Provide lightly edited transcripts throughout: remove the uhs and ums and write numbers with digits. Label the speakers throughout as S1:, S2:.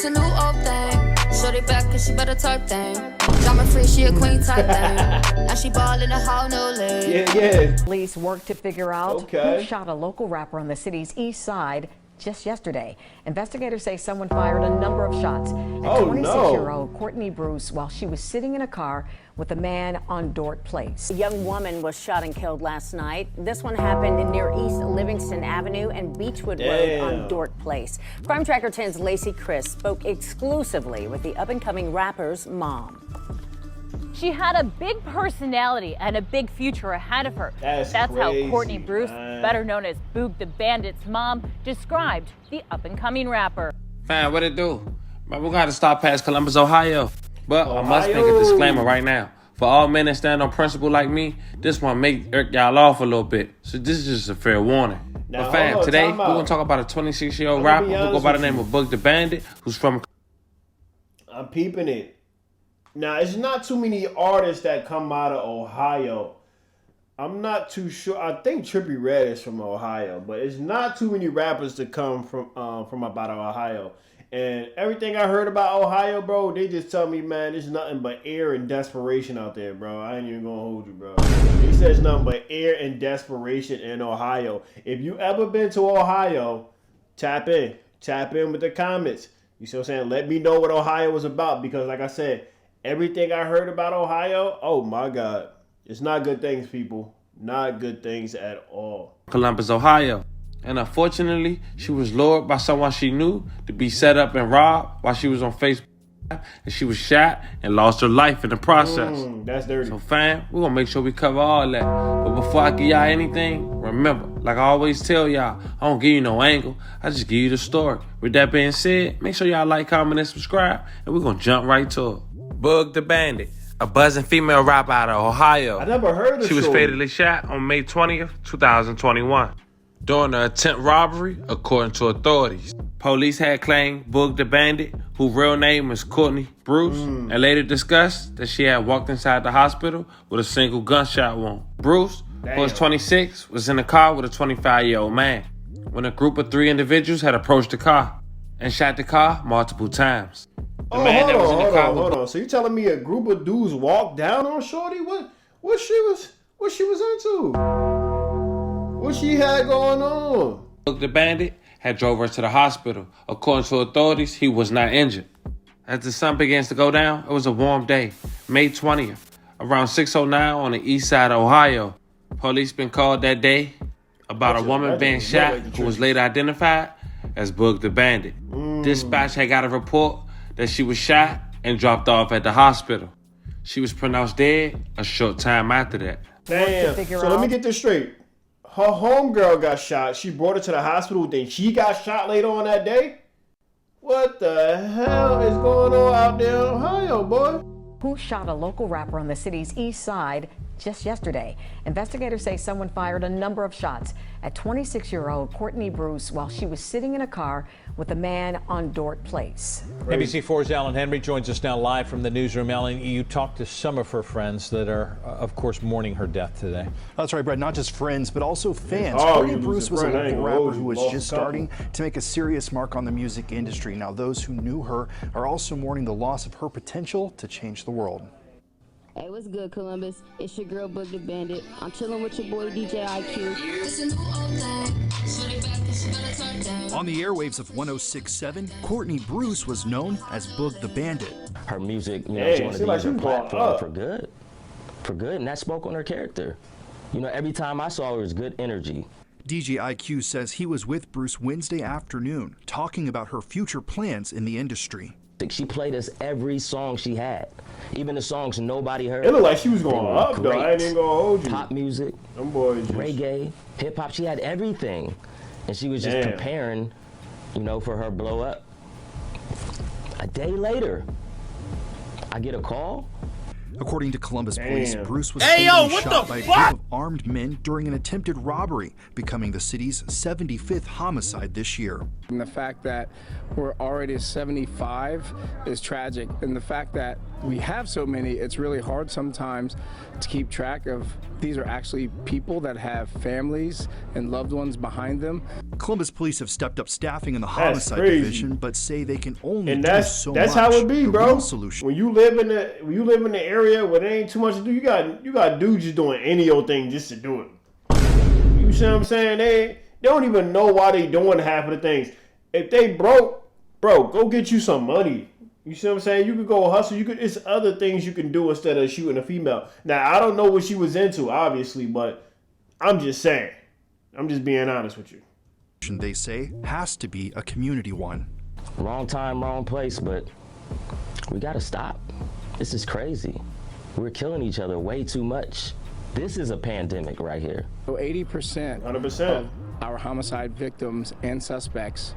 S1: This a new old thing. Shorty back cause she better type thing. Drama free, she a queen type thing. And she ballin' a whole new league.
S2: Yeah.
S3: Police work to figure out who shot a local rapper on the city's east side just yesterday. Investigators say someone fired a number of shots at 26-year-old Courtney Bruce while she was sitting in a car with a man on Dort Place.
S4: A young woman was shot and killed last night. This one happened near East Livingston Avenue and Beechwood Road on Dort Place. Crime Tracker 10's Lacey Chris spoke exclusively with the up-and-coming rapper's mom.
S5: She had a big personality and a big future ahead of her.
S2: That's
S5: how
S2: crazy,
S5: Courtney Bruce, better known as Boog the Bandit's mom, described the up-and-coming rapper.
S6: Fam, what it do? Man, we're gonna have to stop past Columbus, Ohio. But I must make a disclaimer right now. For all men that stand on principle like me, this one may irk y'all off a little bit. So this is just a fair warning. But fam, today we're gonna talk about a 26-year-old rapper who go by the name of Boog the Bandit, who's from...
S2: I'm peeping it. Now, it's not too many artists that come out of Ohio. I'm not too sure. I think Trippie Redd is from Ohio, but it's not too many rappers to come from about Ohio. And everything I heard about Ohio, bro, they just tell me, man, there's nothing but air and desperation out there, bro. I ain't even gonna hold you, bro. He says nothing but air and desperation in Ohio. If you ever been to Ohio, tap in with the comments. You see what I'm saying? Let me know what Ohio was about, because like I said, everything I heard about Ohio, oh my God. It's not good things, people. Not good things at all.
S6: Columbus, Ohio. And unfortunately, she was lured by someone she knew to be set up and robbed while she was on Facebook. And she was shot and lost her life in the process.
S2: That's dirty.
S6: So fam, we're gonna make sure we cover all that. But before I give y'all anything, remember, like I always tell y'all, I don't give you no angle. I just give you the story. With that being said, make sure y'all like, comment, and subscribe. And we're gonna jump right to it. Boog the Bandit, a buzzing female rapper out of Ohio.
S2: I never heard of this.
S6: She was fatally shot on May 20th, 2021. During an attempt robbery, according to authorities. Police had claimed Boog the Bandit, whose real name is Courtney Bruce, and later discussed that she had walked inside the hospital with a single gunshot wound. Bruce, who was 26, was in the car with a 25-year-old man when a group of 3 individuals had approached the car and shot the car multiple times. The man that was in the car
S2: hold on. So you telling me a group of dudes walked down on Shorty? What she was into? What she had going on?
S6: Boog the Bandit had drove her to the hospital. According to authorities, he was not injured. As the sun begins to go down, it was a warm day, May 20th, around 6:09 on the east side of Ohio. Police been called that day about a woman being shot who was later identified as Boog the Bandit. Dispatch had got a report that she was shot and dropped off at the hospital. She was pronounced dead a short time after that.
S2: Damn. So let me get this straight. Her homegirl got shot. She brought her to the hospital. Then she got shot later on that day? What the hell is going on out there in Ohio, boy?
S3: Who shot a local rapper on the city's east side just yesterday. Investigators say someone fired a number of shots at 26-year-old Courtney Bruce while she was sitting in a car with a man on Dort Place.
S7: NBC4's Alan Henry joins us now live from the newsroom. Alan, you talked to some of her friends that are, of course, mourning her death today.
S8: That's right, Brett. Not just friends, but also fans. Courtney Bruce was a local rapper who was just starting to make a serious mark on the music industry. Now, those who knew her are also mourning the loss of her potential to change the world.
S9: Hey, what's good, Columbus? It's your girl, Boog the Bandit. I'm chilling with your boy, DJ IQ.
S8: On the airwaves of 106.7, Courtney Bruce was known as Boog the Bandit.
S10: Her music, you know, she wanted to use her platform for good, and that spoke on her character. You know, every time I saw her, it was good energy.
S8: DJ IQ says he was with Bruce Wednesday afternoon, talking about her future plans in the industry.
S10: She played us every song she had, even the songs nobody heard.
S2: It looked like she was going up, though. I ain't even gonna hold you.
S10: Pop music,
S2: them boys,
S10: reggae, hip hop. She had everything, and she was just preparing, you know, for her blow up. A day later, I get a call.
S8: According to Columbus police, Bruce was shot by a group of armed men during an attempted robbery, becoming the city's 75th homicide this year.
S11: And the fact that we're already at 75 is tragic. And the fact that we have so many, it's really hard sometimes to keep track of these are actually people that have families and loved ones behind them.
S8: Columbus police have stepped up staffing in the homicide division, but say they can only do so much.
S2: That's how it be, bro.
S8: Solution.
S2: When you live in the area where there ain't too much to do, you got dudes just doing any old thing just to do it. You see what I'm saying? They don't even know why they doing half of the things. If they broke, bro, go get you some money. You see what I'm saying? You could go hustle. It's other things you can do instead of shooting a female. Now, I don't know what she was into, obviously, but I'm just saying. I'm just being honest with you.
S8: They say has to be a community one.
S10: Wrong time, wrong place, but we gotta stop. This is crazy. We're killing each other way too much. This is a pandemic right here.
S11: So 80%
S2: 100%
S11: of our homicide victims and suspects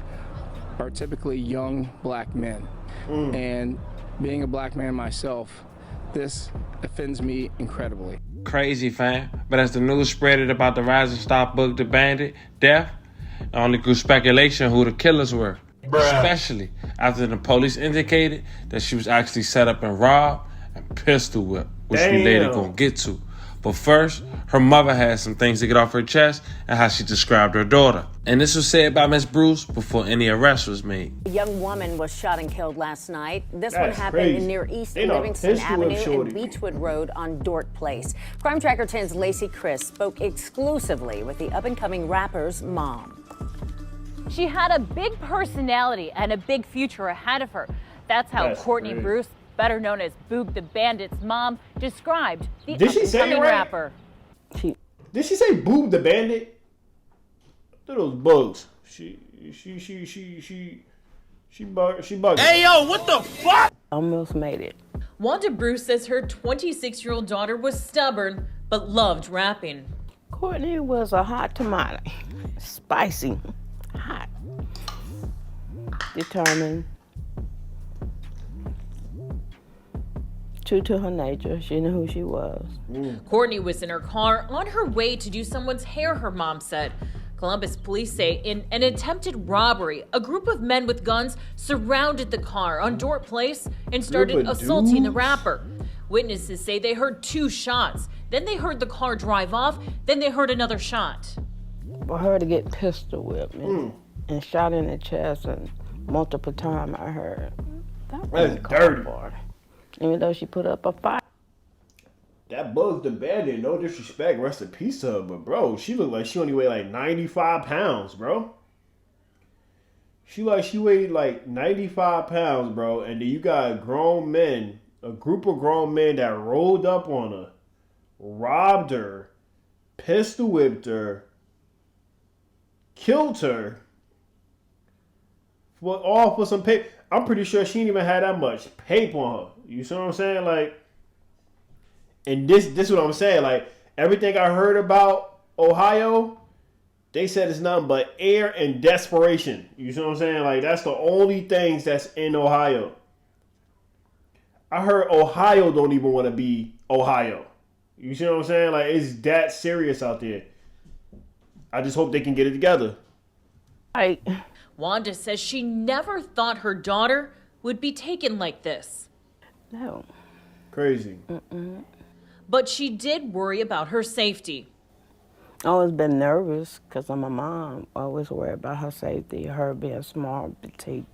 S11: are typically young black men. And being a black man myself, this offends me incredibly.
S6: Crazy, fam. But as the news spread about the Rise and Stop Book the Bandit death, it only grew speculation who the killers were. Especially after the police indicated that she was actually set up and robbed and pistol whipped, which we later gonna get to. But first, her mother had some things to get off her chest and how she described her daughter. And this was said by Miss Bruce before any arrest was made.
S4: A young woman was shot and killed last night. This one happened near East Livingston Avenue and Beechwood Road on Dort Place. Crime Tracker 10's Lacey Chris spoke exclusively with the up-and-coming rapper's mom.
S5: She had a big personality and a big future ahead of her. That's how Courtney Bruce, better known as Boog the Bandit's mom, described the up-and-coming rapper.
S2: Did she say Boog the Bandit? Look at those bugs. She bugged.
S12: Hey yo, what the fuck?
S13: Almost made it.
S14: Wanda Bruce says her 26-year-old daughter was stubborn but loved rapping.
S13: Courtney was a hot tomato. Spicy. Hot. Determined. True to her nature, she knew who she was.
S14: Courtney was in her car on her way to do someone's hair, her mom said. Columbus police say in an attempted robbery, a group of men with guns surrounded the car on Dort Place and started assaulting the rapper. Witnesses say they heard 2 shots. Then they heard the car drive off. Then they heard another shot.
S13: For her to get pistol whipped and shot in the chest and multiple times, I heard.
S2: That's dirty.
S13: Even though she put up a fight.
S2: That Boog the Bandit, no disrespect, rest in peace to her, but bro, she looked like she only weighed like 95 pounds, bro. She weighed like 95 pounds, bro, and then you got grown men, a group of grown men that rolled up on her, robbed her, pistol whipped her, killed her, all for some paper. I'm pretty sure she didn't even have that much paper on her. You see what I'm saying? Like, and this is what I'm saying. Like, everything I heard about Ohio, they said it's nothing but air and desperation. You see what I'm saying? Like, that's the only things that's in Ohio. I heard Ohio don't even want to be Ohio. You see what I'm saying? Like, it's that serious out there. I just hope they can get it together.
S14: Wanda says she never thought her daughter would be taken like this.
S13: No.
S2: Crazy.
S14: But she did worry about her safety.
S13: I always been nervous because I'm a mom. I always worry about her safety, her being small, petite.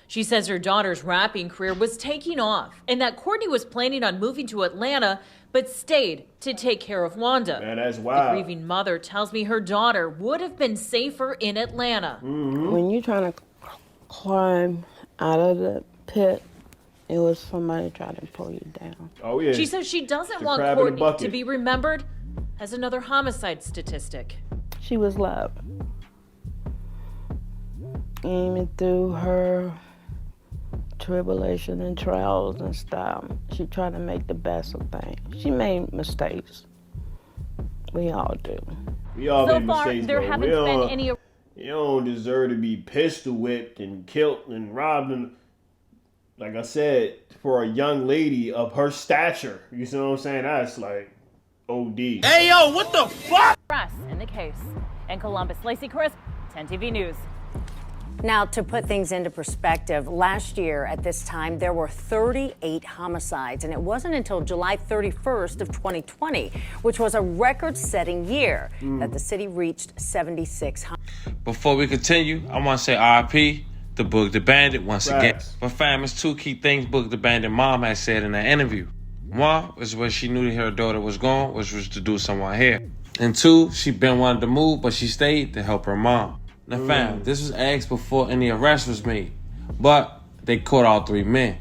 S14: She says her daughter's rapping career was taking off and that Courtney was planning on moving to Atlanta but stayed to take care of Wanda.
S2: Man, that's wild.
S14: The grieving mother tells me her daughter would have been safer in Atlanta.
S13: When you're trying to climb out of the pit, it was somebody trying to pull you down.
S2: Oh, yeah.
S14: She says she doesn't want Courtney to be remembered as another homicide statistic.
S13: She was loved. Even through her tribulation and trials and stuff, she tried to make the best of things. She made mistakes. We all do.
S2: We all make mistakes, there haven't been any. You don't deserve to be pistol whipped and killed and robbed. And like I said, for a young lady of her stature, you see what I'm saying? That's like OD.
S12: Hey yo, what the fuck?
S5: Press in the case. In Columbus, Lacey Chris, 10 TV News.
S4: Now, to put things into perspective, last year at this time, there were 38 homicides, and it wasn't until July 31st of 2020, which was a record-setting year, that the city reached 76.
S6: Before we continue, I want to say RIP to Boog the Bandit once again. But fam, it's two key things Boog the Bandit mom had said in that interview. One was where she knew that her daughter was gone, which was to do someone hair. And two, she been wanting to move, but she stayed to help her mom. Now fam, this was asked before any arrest was made, but they caught all three men.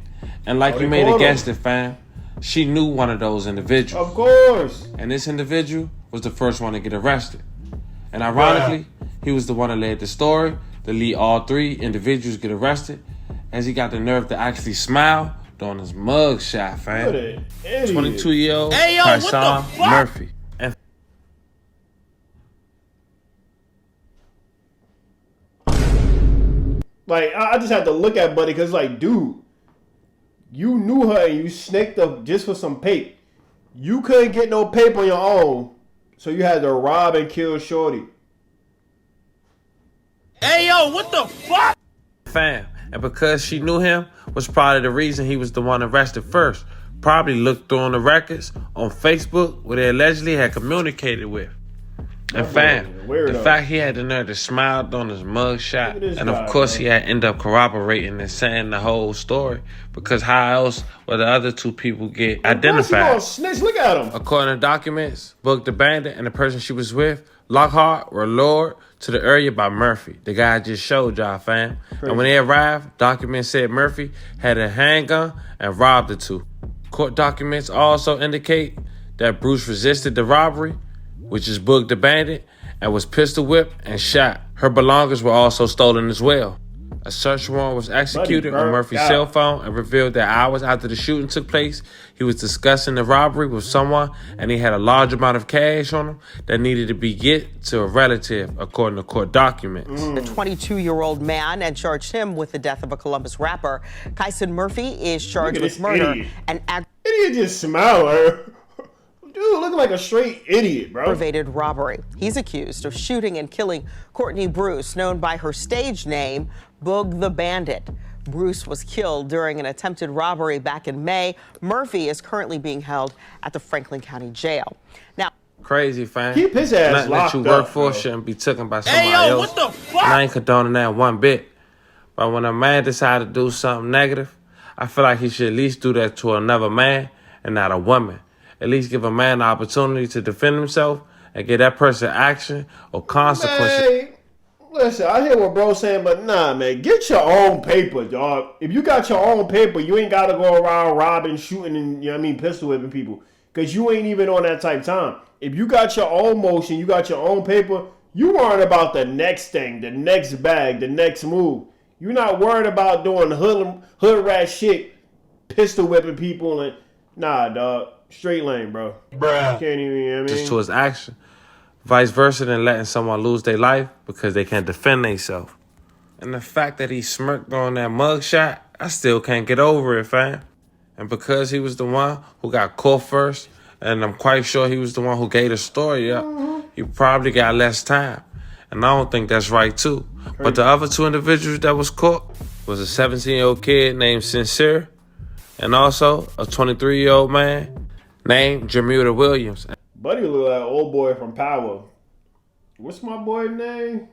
S6: And like you may have guessed it, fam, she knew one of those individuals.
S2: Of course.
S6: And this individual was the first one to get arrested. And ironically, he was the one that led the story to lead all three individuals get arrested, as he got the nerve to actually smile during his mug shot, fam. 22-year-old Tyson Murphy. And
S2: like, I just had to look at Buddy because, like, dude, you knew her and you snaked up just for some paper. You couldn't get no paper on your own, so you had to rob and kill Shorty.
S12: Hey, yo, what the fuck?
S6: Fam, and because she knew him was probably the reason he was the one arrested first. Probably looked through on the records on Facebook where they allegedly had communicated with. And fam, the fact he had the nerve to smile on his mug shot, and of course he had ended up corroborating and saying the whole story, because how else would the other two people get identified?
S2: Snitch, look at him.
S6: According to documents, Boog the Bandit and the person she was with, Lockhart, were lured to the area by Murphy, the guy I just showed y'all, fam. And when they arrived, documents said Murphy had a handgun and robbed the two. Court documents also indicate that Bruce resisted the robbery, which is Boog the Bandit, and was pistol whipped and shot. Her belongings were also stolen as well. A search warrant was executed on Murphy's cell phone and revealed that hours after the shooting took place, he was discussing the robbery with someone and he had a large amount of cash on him that needed to be get to a relative, according to court documents.
S15: The 22-year-old man and charged him with the death of a Columbus rapper. Kyson Murphy is charged with murder and
S2: Idiot just smile at her. Dude, looking like a straight idiot, bro.
S15: Aggravated robbery. He's accused of shooting and killing Courtney Bruce, known by her stage name, Boog the Bandit. Bruce was killed during an attempted robbery back in May. Murphy is currently being held at the Franklin County Jail. Now,
S6: crazy, fam.
S2: Keep his ass
S6: Nothing
S2: locked
S6: that you work
S2: up,
S6: for
S2: bro.
S6: shouldn't be taken by somebody
S12: Hey, yo,
S6: else.
S12: what the fuck?
S6: And I ain't condoning that one bit. But when a man decides to do something negative, I feel like he should at least do that to another man and not a woman. At least give a man the opportunity to defend himself and give that person action or consequences.
S2: Hey, listen, I hear what bro's saying, but nah, man, get your own paper, dog. If you got your own paper, you ain't got to go around robbing, shooting, and, you know what I mean, pistol whipping people, because you ain't even on that type of time. If you got your own motion, you got your own paper, you worrying about the next thing, the next bag, the next move. You're not worried about doing hood rat shit, pistol whipping people, and nah, dog. Straight lane, bro. Bruh. Can't even, you know what I mean?
S6: Just to his action. Vice versa than letting someone lose their life because they can't defend themselves. And the fact that he smirked on that mugshot, I still can't get over it, fam. And because he was the one who got caught first, and I'm quite sure he was the one who gave the story up, he probably got less time. And I don't think that's right, too. Crazy. But the other two individuals that was caught was a 17-year-old kid named Sincere, and also a 23-year-old man named Jamuda Williams.
S2: Buddy look like an old boy from Power. What's my boy name?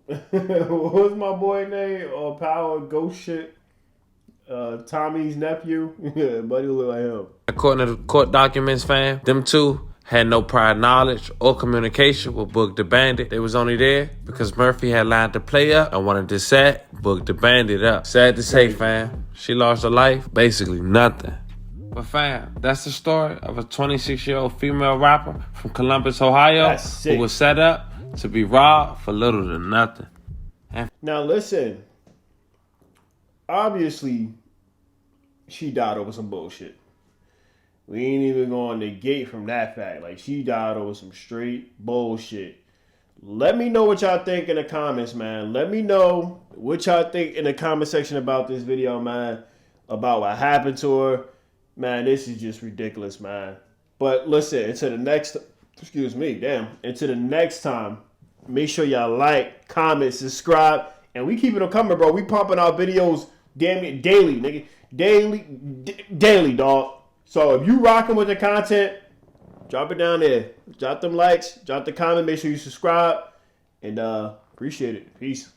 S2: What's my boy name? Power Ghost shit. Tommy's nephew. Yeah, Buddy look like him.
S6: According to the court documents, fam, them two had no prior knowledge or communication with Boog the Bandit. They was only there because Murphy had lined the play up and wanted to set Boog the Bandit up. Sad to say, fam, she lost her life, basically nothing. But fam, that's the story of a 26-year-old female rapper from Columbus, Ohio, who was set up to be robbed for little to nothing.
S2: Now listen, obviously, she died over some bullshit. We ain't even going to negate from that fact. Like, she died over some straight bullshit. Let me know what y'all think in the comments, man. Let me know what y'all think in the comment section about this video, man. About what happened to her. Man, this is just ridiculous, man. But listen, until the next, until the next time, make sure y'all like, comment, subscribe. And we keep it coming, bro. We pumping out videos damn it daily, nigga. Daily, dog. So if you rocking with the content, drop it down there. Drop them likes, drop the comment, make sure you subscribe. And appreciate it. Peace.